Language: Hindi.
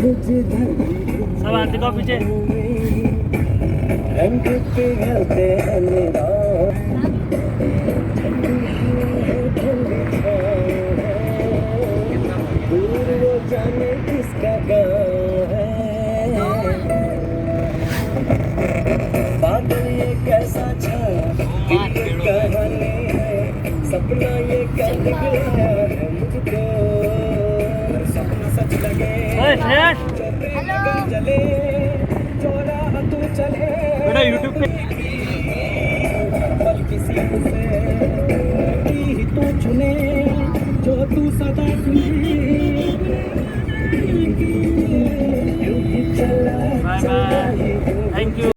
सब आते को पीछे रंग पिघलते हैं मेरा दूर वो जाने किसका गाँव है बादल ये कैसा छाया ये कहानी है सपना ये क्या निकला है मुझको सपना सच लगे हेलो चले चोरा तू चले बेटा यूट्यूब पे